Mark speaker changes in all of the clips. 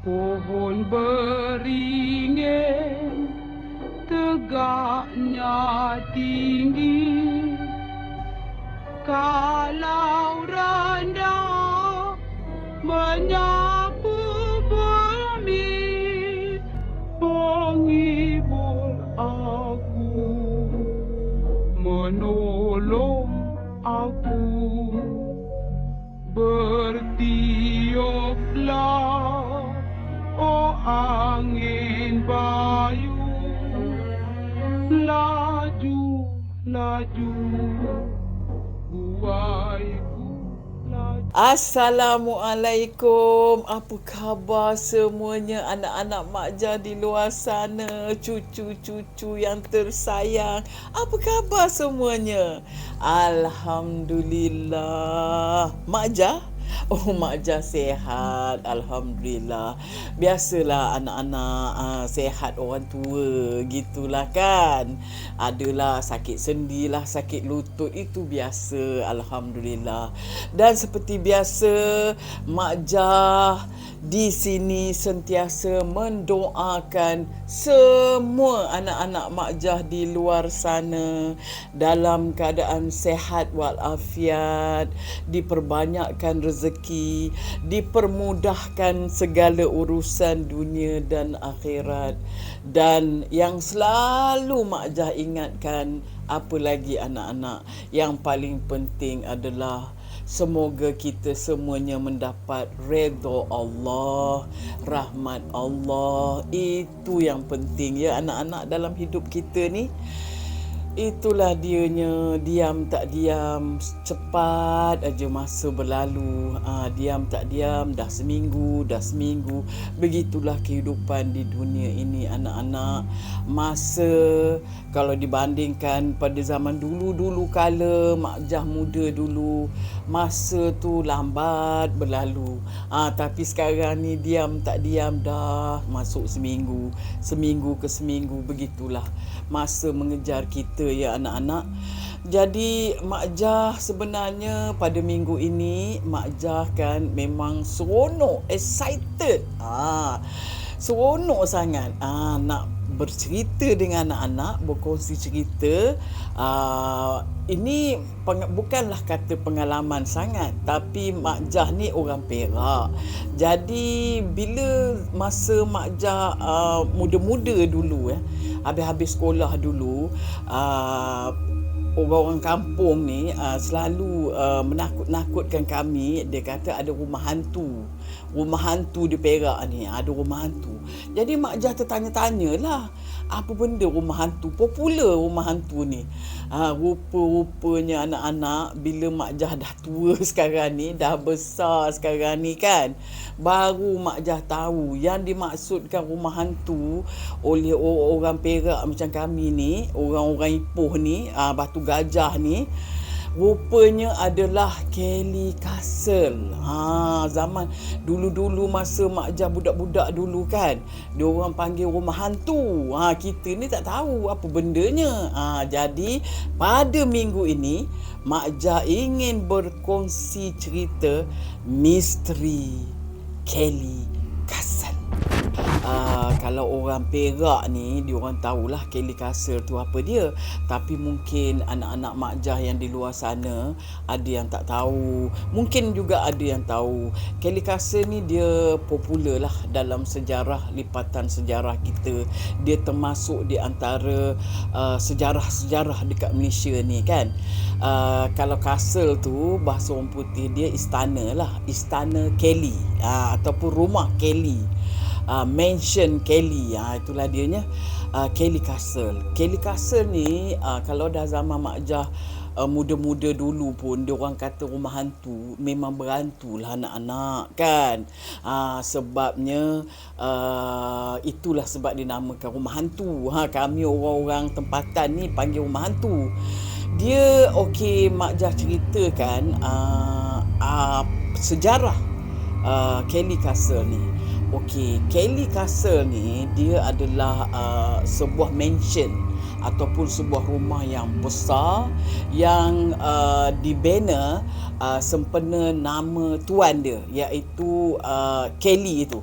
Speaker 1: Pohon beringin tegaknya tinggi, kalau rendah menyapu bumi, menghibur aku, menolong aku. Bertiuplah, oh angin bayu, laju, laju, buaiku laju.
Speaker 2: Assalamualaikum. Apa khabar semuanya anak-anak Mak Jah di luar sana, cucu-cucu yang tersayang. Apa khabar semuanya? Alhamdulillah. Mak Jah? Oh, Mak Jah sihat. Alhamdulillah. Biasalah anak-anak sihat orang tua gitulah kan. Adalah sakit sendi lah, sakit lutut, itu biasa. Alhamdulillah. Dan seperti biasa, Mak Jah di sini sentiasa mendoakan semua anak-anak Mak Jah di luar sana dalam keadaan sehat walafiat, diperbanyakkan rezeki, dipermudahkan segala urusan dunia dan akhirat. Dan yang selalu Mak Jah ingatkan, apa lagi anak-anak, yang paling penting adalah semoga kita semuanya mendapat redha Allah, rahmat Allah. Itu yang penting ya anak-anak dalam hidup kita ni. Itulah dianya, diam tak diam, cepat aja masa berlalu. Diam tak diam, dah seminggu. Begitulah kehidupan di dunia ini anak-anak. Masa kalau dibandingkan pada zaman dulu-dulu kala Mak Jah muda dulu, masa tu lambat berlalu. Tapi sekarang ni diam tak diam dah masuk seminggu ke seminggu, begitulah masa mengejar kita ya anak-anak. Jadi Mak Jah sebenarnya pada minggu ini Mak Jah kan memang seronok, excited. Seronok sangat nak bercerita dengan anak-anak, berkongsi cerita. Ini bukanlah kata pengalaman sangat, tapi Mak Jah ni orang Perak. Jadi bila masa Mak Jah muda-muda dulu habis-habis sekolah dulu, orang-orang kampung ni selalu menakut-nakutkan kami. Dia kata ada rumah hantu di Perak ni, ada rumah hantu. Jadi Mak Jah tertanya-tanya lah, apa benda rumah hantu, popular rumah hantu ni. Rupa-rupanya anak-anak, bila Mak Jah dah tua sekarang ni, dah besar sekarang ni kan, baru Mak Jah tahu yang dimaksudkan rumah hantu oleh orang Perak macam kami ni, orang-orang Ipoh ni, Batu Gajah ni, rupanya adalah Kelly Castle. Zaman dulu-dulu masa Mak Jah budak-budak dulu kan, dia orang panggil rumah hantu. Kita ni tak tahu apa bendanya. Jadi pada minggu ini Mak Jah ingin berkongsi cerita misteri Kelly Castle. Kalau orang Perak ni, diorang tahulah Kelly Castle tu apa dia. Tapi mungkin anak-anak Mak Jah yang di luar sana ada yang tak tahu, mungkin juga ada yang tahu. Kelly Castle ni dia popular lah dalam sejarah, lipatan sejarah kita. Dia termasuk di antara sejarah-sejarah dekat Malaysia ni kan. Kalau castle tu bahasa orang putih dia istana lah, istana Kelly, ataupun rumah Kelly, mansion Kelly, itulah dianya, Kelly Castle. Kelly Castle ni kalau dah zaman Mak Jah muda-muda dulu pun, dia orang kata rumah hantu, memang berhantulah anak-anak kan. Sebabnya itulah sebab dinamakan rumah hantu. Kami orang-orang tempatan ni panggil rumah hantu. Dia Mak Jah ceritakan sejarah Kelly Castle ni. Kelly Castle ni dia adalah sebuah mansion ataupun sebuah rumah yang besar yang dibina sempena nama tuan dia, iaitu Kelly itu.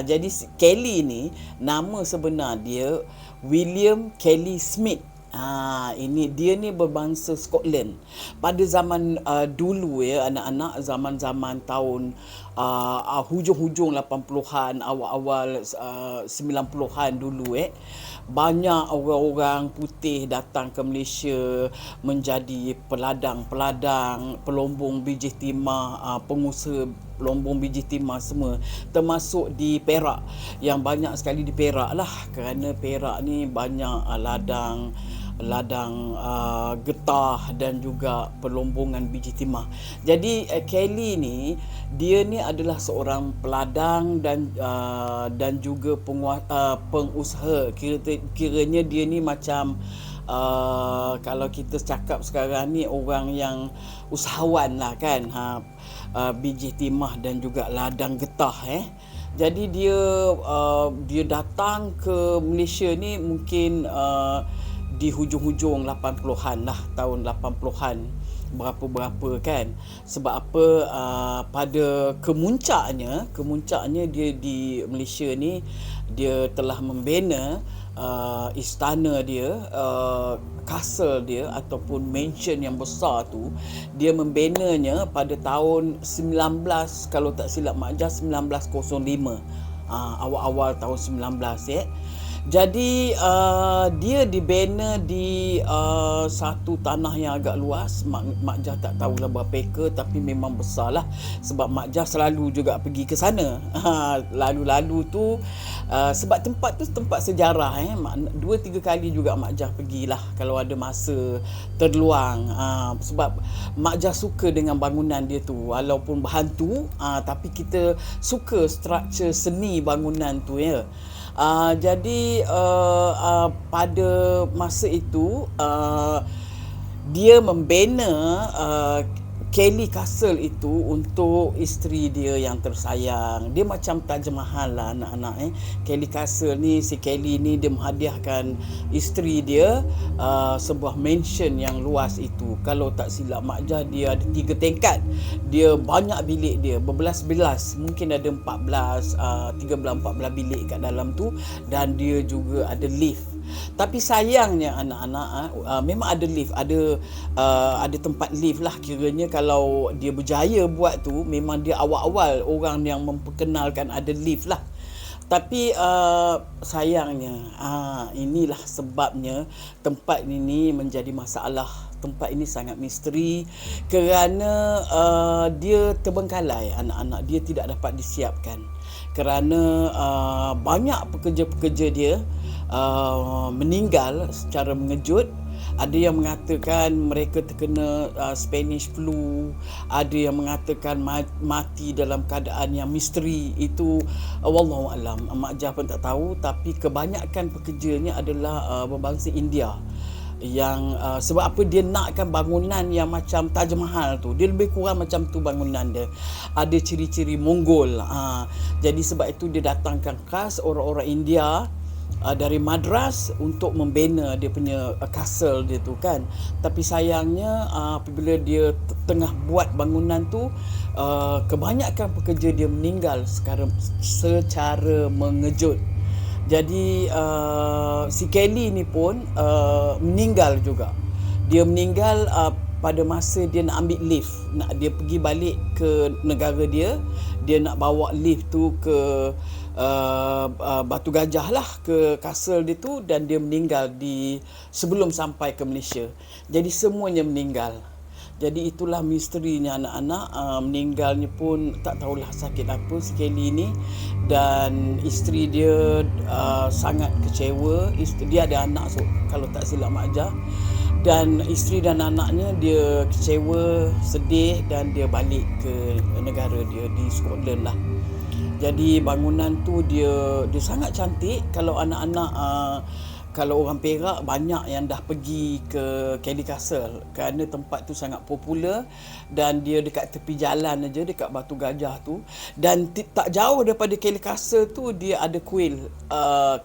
Speaker 2: Jadi Kelly ni nama sebenar dia William Kelly Smith. Ini dia ni berbangsa Scotland. Pada zaman dulu ya anak-anak, zaman-zaman tahun hujung-hujung 80-an, awal-awal 90-an dulu banyak orang-orang putih datang ke Malaysia menjadi peladang-peladang, pelombong biji timah, pengusaha pelombong biji timah semua, termasuk di Perak. Yang banyak sekali di Perak lah, kerana Perak ni banyak ladang getah dan juga pelombongan biji timah. Jadi Kelly ni dia ni adalah seorang peladang dan juga pengusaha. Kiranya dia ni macam kalau kita cakap sekarang ni orang yang usahawan lah kan, biji timah dan juga ladang getah. Jadi dia datang ke Malaysia ni mungkin di hujung-hujung 80-an lah, tahun 80-an berapa-berapa kan. Sebab apa, pada kemuncaknya dia di Malaysia ni dia telah membina istana dia, castle dia ataupun mansion yang besar tu. Dia membenanya pada tahun 19, kalau tak silap Mak Jah, 1905, awal-awal tahun 19 Jadi dia dibina di satu tanah yang agak luas. Mak Jah tak tahulah berapa ekar, tapi memang besar lah. Sebab Mak Jah selalu juga pergi ke sana. Lalu-lalu tu sebab tempat tu tempat sejarah. 2-3 kali juga Mak Jah pergilah kalau ada masa terluang. Sebab Mak Jah suka dengan bangunan dia tu. Walaupun berhantu, tapi kita suka struktur seni bangunan tu ya. Jadi pada masa itu dia membina Kelly Castle itu untuk isteri dia yang tersayang. Dia macam Taj Mahal lah anak-anak. Kelly Castle ni, si Kelly ni dia menghadiahkan isteri dia sebuah mansion yang luas itu. Kalau tak silap Mak Jah, dia ada 3 tingkat. Dia banyak bilik dia, berbelas-belas, mungkin ada 13-14 bilik kat dalam tu. Dan dia juga ada lift. Tapi sayangnya anak-anak, memang ada lift, ada tempat lift lah. Kiranya kalau dia berjaya buat tu, memang dia awal-awal orang yang memperkenalkan ada lift lah. Tapi sayangnya, inilah sebabnya tempat ini menjadi masalah. Tempat ini sangat misteri kerana dia terbengkalai anak-anak. Dia tidak dapat disiapkan kerana banyak pekerja-pekerja dia meninggal secara mengejut. Ada yang mengatakan mereka terkena Spanish flu, ada yang mengatakan mati dalam keadaan yang misteri. Itu wallahu alam, Mak Jah pun tak tahu. Tapi kebanyakan pekerjanya adalah berbangsa India. Yang sebab apa dia nakkan bangunan yang macam Taj Mahal tu, dia lebih kurang macam tu bangunan dia, ada ciri-ciri Mongol. Jadi sebab itu dia datangkan khas orang-orang India dari Madras untuk membina dia punya castle dia tu kan. Tapi sayangnya apabila dia tengah buat bangunan tu, kebanyakan pekerja dia meninggal secara mengejut. Jadi si Kelly ni pun meninggal juga. Dia meninggal pada masa dia nak ambil lift, dia pergi balik ke negara dia. Dia nak bawa lift tu ke Batu Gajah lah, ke castle dia tu, dan dia meninggal sebelum sampai ke Malaysia. Jadi semuanya meninggal. Jadi itulah misterinya anak-anak. Meninggalnya pun tak tahulah sakit apa si Kelly ni. Dan isteri dia sangat kecewa. Dia ada anak, kalau tak silap Mak Jah. Dan isteri dan anaknya dia kecewa, sedih, dan dia balik ke negara dia di Scotland lah. Jadi bangunan tu dia sangat cantik. Kalau anak-anak kalau orang Perak banyak yang dah pergi ke Kelly Castle kerana tempat tu sangat popular dan dia dekat tepi jalan aja, dekat Batu Gajah tu. Dan tak jauh daripada Kelly Castle tu dia ada kuil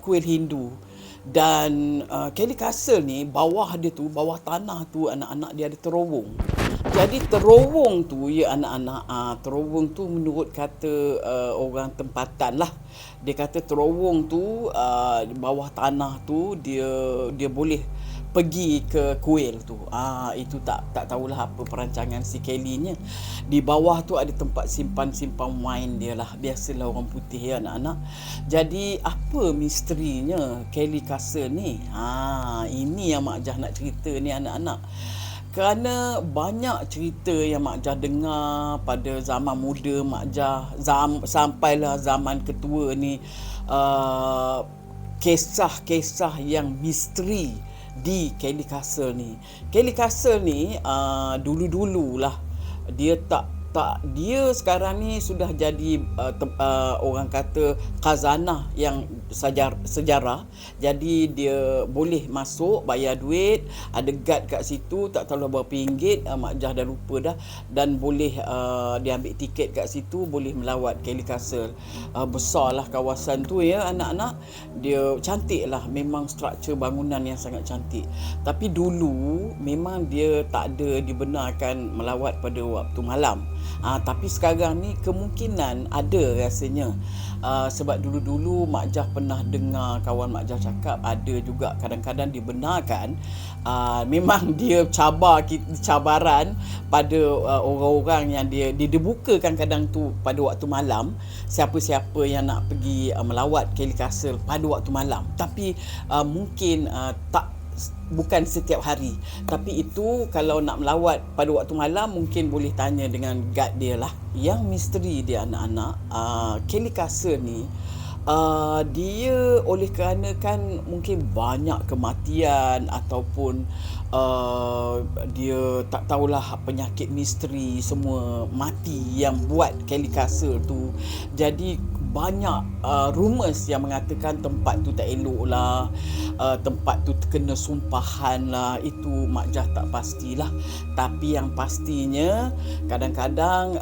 Speaker 2: Hindu. Dan Kelly Castle ni bawah dia tu, bawah tanah tu anak-anak dia ada terowong. Jadi terowong tu ya anak-anak, terowong tu menurut kata orang tempatan lah. Dia kata terowong tu di bawah tanah tu dia dia boleh pergi ke kuil tu. Itu tak tahulah apa perancangan si Kelly-nya. Di bawah tu ada tempat simpan-simpan wine dia lah. Biasalah orang putih ya anak-anak. Jadi apa misterinya Kelly Castle ni? Ini yang Mak Jah nak cerita ni anak-anak. Kerana banyak cerita yang Mak Jah dengar pada zaman muda Mak Jah, sampailah zaman ketua ni, kisah-kisah yang misteri di Kelly Castle ni. Kelly Castle ni dulu-dululah dia dia sekarang ni sudah jadi orang kata khazanah yang sejarah. Jadi dia boleh masuk, bayar duit, ada guard kat situ, tak tahu berapa ringgit, Mak Jah dah lupa dah, dan boleh dia ambil tiket kat situ, boleh melawat Kelly Castle. Besarlah kawasan tu ya anak-anak. Dia cantik lah, memang struktur bangunan yang sangat cantik. Tapi dulu memang dia tak ada dibenarkan melawat pada waktu malam. Tapi sekarang ni kemungkinan ada rasanya. Sebab dulu-dulu Mak Jah pernah dengar kawan Mak Jah cakap ada juga kadang-kadang dibenarkan. Memang dia cabaran pada orang-orang yang dia bukakan kadang tu pada waktu malam, siapa-siapa yang nak pergi melawat Kelly Castle pada waktu malam. Tapi mungkin bukan setiap hari. Tapi itu kalau nak melawat pada waktu malam mungkin boleh tanya dengan guard dia lah. Yang misteri dia anak-anak, Kelly Castle ni dia oleh kerana kan mungkin banyak kematian ataupun dia tak tahulah penyakit misteri semua mati yang buat Kelly Castle tu. Jadi banyak rumours yang mengatakan tempat tu tak elok lah, tempat tu terkena sumpahan lah. Itu Mak Jah tak pastilah. Tapi yang pastinya kadang-kadang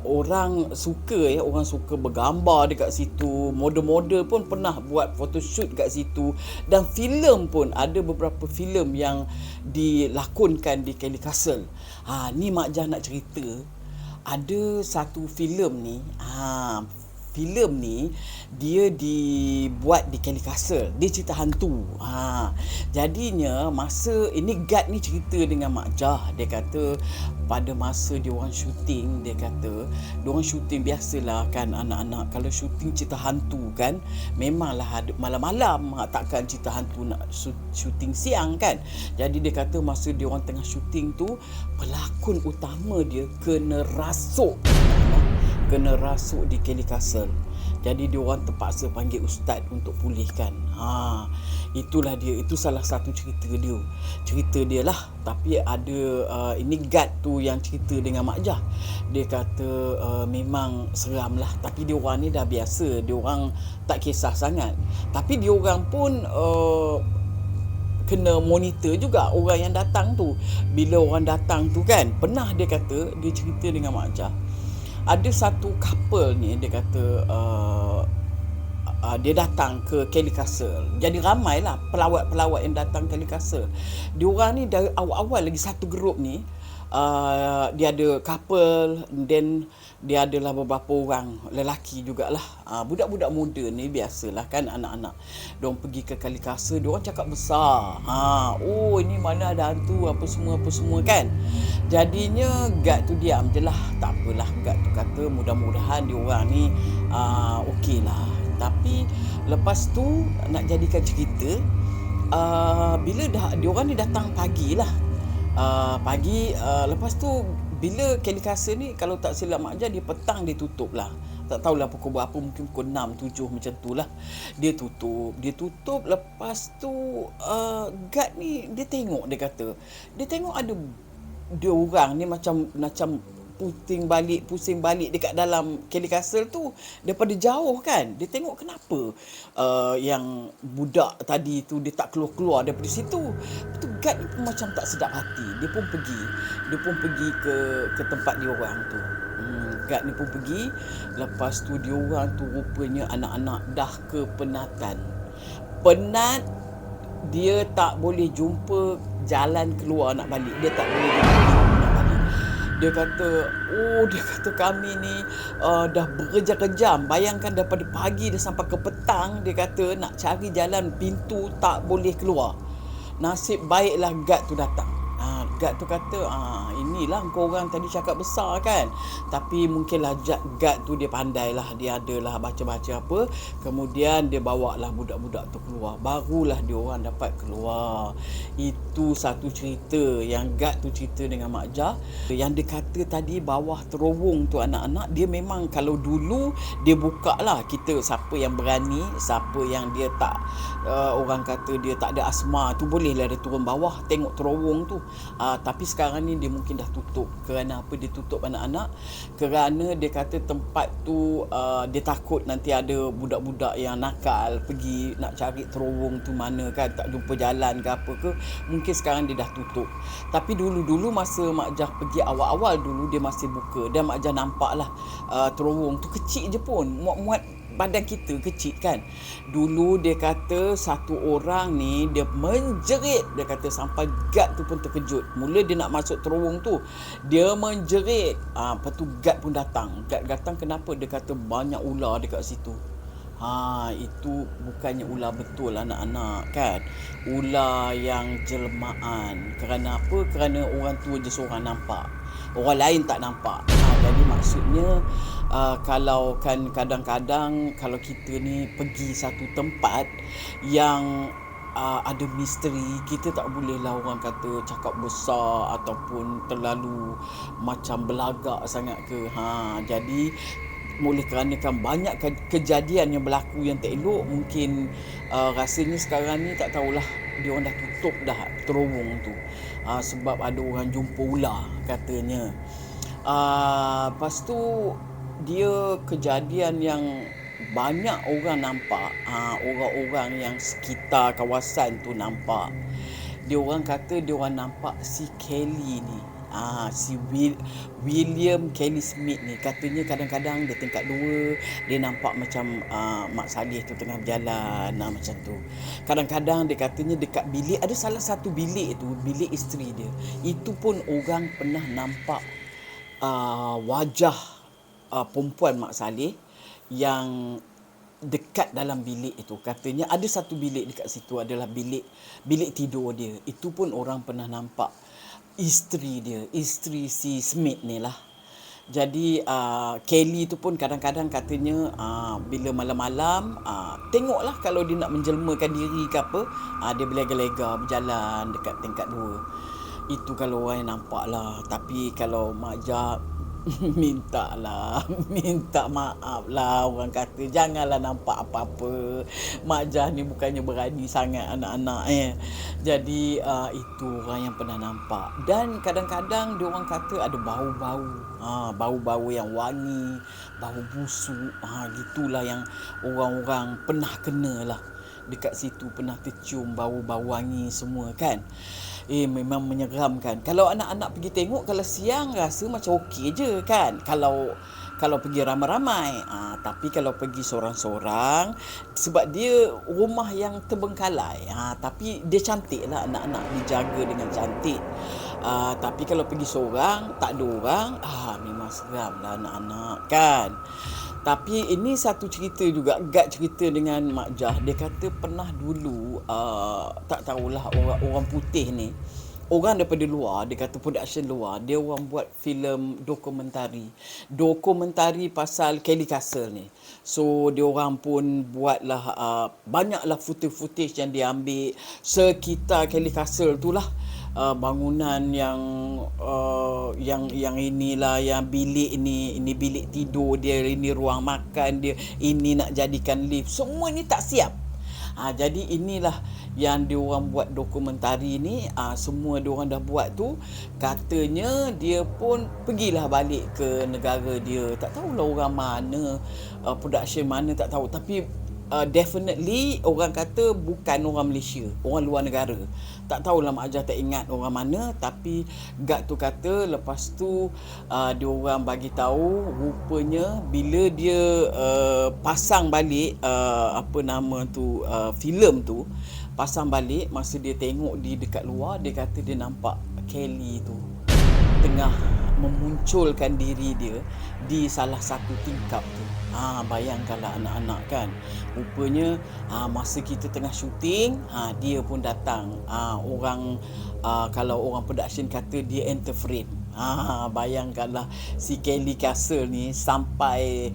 Speaker 2: orang suka bergambar dekat situ. Model-model pun pernah buat photoshoot kat situ, dan filem pun ada beberapa filem yang dilakonkan di Kelly Castle. Ni Mak Jah nak cerita. Ada satu filem ni, filem ni dia dibuat di Kelly Castle. Dia cerita hantu. Jadinya masa ini guard ni cerita dengan Mak Jah. Dia kata pada masa dia orang syuting, dia kata dia orang syuting biasalah kan anak-anak, kalau syuting cerita hantu kan memanglah malam-malam, takkan cerita hantu nak syuting siang kan. Jadi dia kata masa dia orang tengah syuting tu, pelakon utama dia kena rasuk di Kelly Castle. Jadi dia orang terpaksa panggil ustaz untuk pulihkan. Itulah dia, itu salah satu cerita dia lah. Tapi ada ini guard tu yang cerita dengan Mak Jah. Dia kata memang seram lah, tapi dia orang ni dah biasa, dia orang tak kisah sangat. Tapi dia orang pun kena monitor juga orang yang datang tu. Bila orang datang tu kan, pernah dia kata, dia cerita dengan Mak Jah, ada satu couple ni, dia kata dia datang ke Kelly Castle. Jadi ramailah pelawat-pelawat yang datang Kelly Castle. Diorang ni dari awal-awal lagi satu grup ni, dia ada couple, then dia adalah beberapa orang lelaki jugalah. Budak-budak muda ni biasalah kan anak-anak. Diorang pergi ke Kelly Castle, diorang cakap besar. Ini mana ada hantu apa semua kan. Jadinya guard tu diam je lah. Tak apalah, guard tu kata mudah-mudahan diorang ni okey lah. Tapi lepas tu nak jadikan cerita, bila diorang ni datang pagi lah. Lepas tu bila Kelly Castle ni kalau tak silap Mak Jah, dia petang dia tutup lah. Tak tahulah pukul berapa, mungkin pukul 6, 7 macam tu lah. Dia tutup. Lepas tu guard ni dia tengok, dia tengok ada dia orang ni macam pusing balik dekat dalam Kelly Castle tu daripada jauh kan. Dia tengok kenapa yang budak tadi tu dia tak keluar daripada situ. Lepas tu guard ni pun macam tak sedap hati. Dia pun pergi ke tempat dia orang tu. Guard ni pun pergi. Lepas tu dia orang tu rupanya anak-anak dah kepenatan. Penat, dia tak boleh jumpa jalan keluar nak balik. Dia tak boleh nak balik. Dia kata, "Oh," dia kata, "kami ni, dah berjam-jam. Bayangkan daripada pagi dah sampai ke petang," dia kata, "nak cari jalan pintu tak boleh keluar. Nasib baiklah guard tu datang." Guard tu kata, "Inilah korang tadi cakap besar kan. Tapi mungkinlah guard tu dia pandai lah. Dia adalah baca-baca apa. Kemudian dia bawa lah budak-budak tu keluar. Barulah dia orang dapat keluar." Itu satu cerita yang guard tu cerita dengan Mak Jah. Yang dia kata tadi bawah terowong tu anak-anak, dia memang kalau dulu dia buka lah, kita siapa yang berani, siapa yang dia tak, orang kata dia tak ada asma tu, bolehlah dia turun bawah tengok terowong tu. Tapi sekarang ni dia mungkin dah tutup. Kerana apa dia tutup anak-anak? Kerana dia kata tempat tu, dia takut nanti ada budak-budak yang nakal pergi nak cari terowong tu mana kan, tak jumpa jalan ke apa ke. Mungkin sekarang dia dah tutup. Tapi dulu-dulu masa Mak Jah pergi awal-awal dulu, dia masih buka. Dan Mak Jah nampak lah terowong tu kecil je pun, muat-muat badan kita kecil kan. Dulu dia kata satu orang ni dia menjerit, dia kata sampai guard tu pun terkejut. Mula dia nak masuk terowong tu, dia menjerit. Lepas tu guard pun datang. Guard datang kenapa? Dia kata banyak ular dekat situ. Itu bukannya ular betul anak-anak kan. Ular yang jelmaan. Kerana apa? Kerana orang tua je seorang nampak. Orang lain tak nampak. Jadi maksudnya kalau kan kadang-kadang kalau kita ni pergi satu tempat yang ada misteri, kita tak bolehlah orang kata cakap besar ataupun terlalu macam belagak sangat ke. Jadi oleh kerana kan banyak kejadian yang berlaku yang tak elok, mungkin rasanya sekarang ni tak tahulah dia orang dah tutup dah terowong tu, sebab ada orang jumpa ular katanya. Lepas tu dia kejadian yang banyak orang nampak, orang-orang yang sekitar kawasan tu nampak. Dia orang kata dia orang nampak si Kelly ni, si William Kelly Smith ni. Katanya kadang-kadang dia tingkat 2, dia nampak macam Mak Saleh tu tengah berjalan, macam tu. Kadang-kadang dia katanya dekat bilik, ada salah satu bilik tu, bilik isteri dia, itu pun orang pernah nampak wajah perempuan Mak Saleh yang dekat dalam bilik itu. Katanya ada satu bilik dekat situ adalah bilik tidur dia. Itu pun orang pernah nampak isteri dia, isteri si Smith ni lah. Jadi Kelly tu pun kadang-kadang katanya bila malam-malam tengoklah kalau dia nak menjelmakan diri ke apa, dia berlega-lega berjalan dekat tingkat 2. Itu kalau orang yang nampak lah. Tapi kalau Mak Jah minta maaf lah, orang kata janganlah nampak apa-apa. Mak Jah ni bukannya berani sangat anak-anak Jadi itu orang yang pernah nampak. Dan kadang-kadang dia orang kata ada bau-bau yang wangi, bau busuk, gitulah yang orang-orang pernah kena lah dekat situ, pernah tercium bau-bau wangi semua kan. Memang menyeramkan. Kalau anak-anak pergi tengok, kalau siang rasa macam okey je kan, kalau pergi ramai-ramai. Tapi kalau pergi seorang-seorang, sebab dia rumah yang terbengkalai, tapi dia cantik lah, anak-anak dijaga dengan cantik. Tapi kalau pergi seorang, tak ada orang, memang seram lah anak-anak kan. Tapi ini satu cerita juga, Gad cerita dengan Mak Jah. Dia kata pernah dulu, tak tahulah orang putih ni, orang daripada luar, dia kata production luar, dia orang buat filem dokumentari pasal Kelly Castle ni. So dia orang pun buatlah banyaklah footage yang dia ambil sekitar Kelly Castle tu lah. Bangunan yang inilah, yang bilik ini bilik tidur dia, ini ruang makan dia, ini nak jadikan lift, semua ni tak siap. Jadi inilah yang dia orang buat dokumentari ni, semua dia orang dah buat tu. Katanya dia pun pergilah balik ke negara dia, tak tahulah orang mana, production mana tak tahu, tapi definitely orang kata bukan orang Malaysia, orang luar negara. Tak tahulah, Mak Jah tak ingat orang mana. Tapi Gad tu kata lepas tu dia orang bagi tahu rupanya bila dia pasang balik filem tu, pasang balik, masa dia tengok di dekat luar, dia kata dia nampak Kelly tu tengah memunculkan diri dia di salah satu tingkap tu. Bayangkanlah anak-anak kan. Rupanya masa kita tengah syuting, dia pun datang. Kalau orang production kata dia interfere. Bayangkanlah si Kelly Castle ni sampai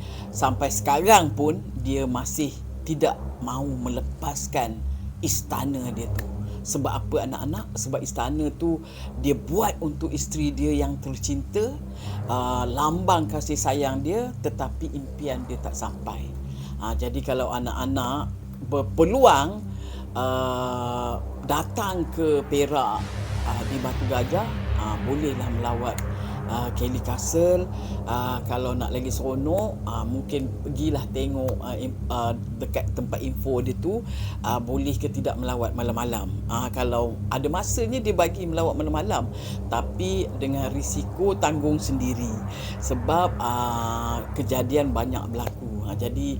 Speaker 2: sekarang pun dia masih tidak mahu melepaskan istana dia tu. Sebab apa anak-anak? Sebab istana tu dia buat untuk isteri dia yang tercinta, lambang kasih sayang dia, tetapi impian dia tak sampai. Jadi kalau anak-anak berpeluang datang ke Perak, di Batu Gajah, bolehlah melawat Kelly Castle. Kalau nak lagi seronok, mungkin pergilah tengok dekat tempat info dia tu, boleh ke tidak melawat malam-malam. Kalau ada masanya dia bagi melawat malam-malam, tapi dengan risiko tanggung sendiri, sebab kejadian banyak berlaku. Jadi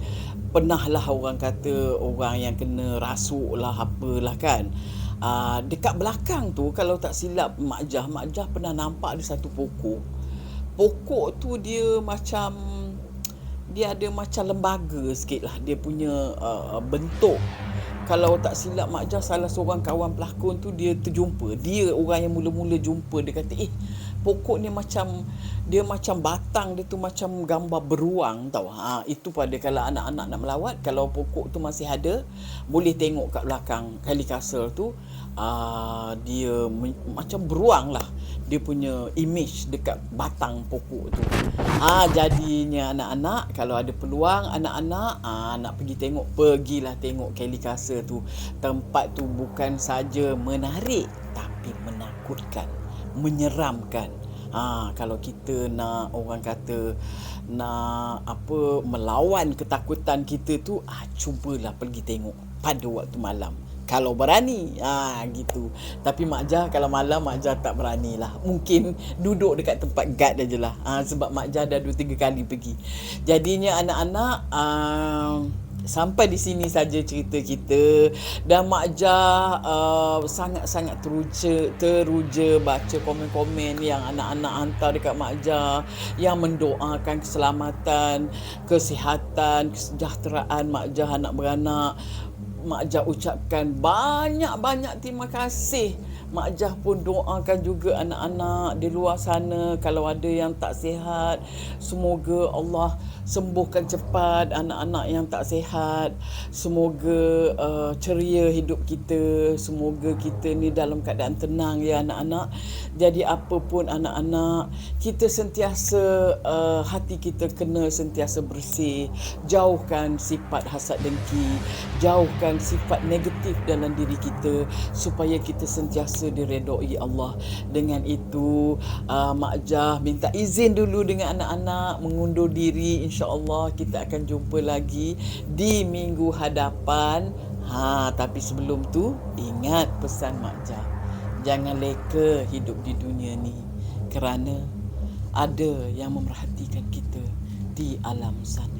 Speaker 2: pernahlah orang kata orang yang kena rasuk lah apalah kan. Dekat belakang tu, kalau tak silap Mak Jah pernah nampak ada satu pokok. Pokok tu dia ada macam lembaga sikit lah dia punya bentuk. Kalau tak silap Mak Jah, salah seorang kawan pelakon tu dia terjumpa. Dia orang yang mula-mula jumpa, dia kata pokok ni macam batang dia tu macam gambar beruang tau. Itu pada kalau anak-anak nak melawat, kalau pokok tu masih ada, boleh tengok kat belakang Kelly Castle tu. Dia macam beruang lah dia punya image dekat batang pokok tu. Jadinya anak-anak, kalau ada peluang anak-anak nak pergi tengok, pergilah tengok Kelly Castle tu. Tempat tu bukan saja menarik, tapi menakutkan, menyeramkan. Kalau kita nak, orang kata nak melawan ketakutan kita tu, cubalah pergi tengok pada waktu malam. Kalau berani, gitu. Tapi Mak Jah kalau malam, Mak Jah tak berani lah. Mungkin duduk dekat tempat guard aja lah. Sebab Mak Jah dah 2-3 kali pergi. Jadinya anak-anak, sampai di sini saja cerita kita. Dan Mak Jah sangat-sangat teruja baca komen-komen yang anak-anak hantar dekat Mak Jah, yang mendoakan keselamatan, kesihatan, kesejahteraan Mak Jah anak beranak. Mak Jah ucapkan banyak-banyak terima kasih. Mak Jah pun doakan juga anak-anak di luar sana, kalau ada yang tak sihat, semoga Allah sembuhkan cepat anak-anak yang tak sihat. Semoga ceria hidup kita. Semoga kita ni dalam keadaan tenang ya anak-anak. Jadi apa pun anak-anak, kita sentiasa hati kita kena sentiasa bersih. Jauhkan sifat hasad dengki, jauhkan sifat negatif dalam diri kita, supaya kita sentiasa diredai Allah. Dengan itu, Mak Jah minta izin dulu dengan anak-anak, mengundur diri. InsyaAllah kita akan jumpa lagi di minggu hadapan. Tapi sebelum tu, ingat pesan Mak Jah, jangan leka hidup di dunia ni, kerana ada yang memerhatikan kita di alam sana.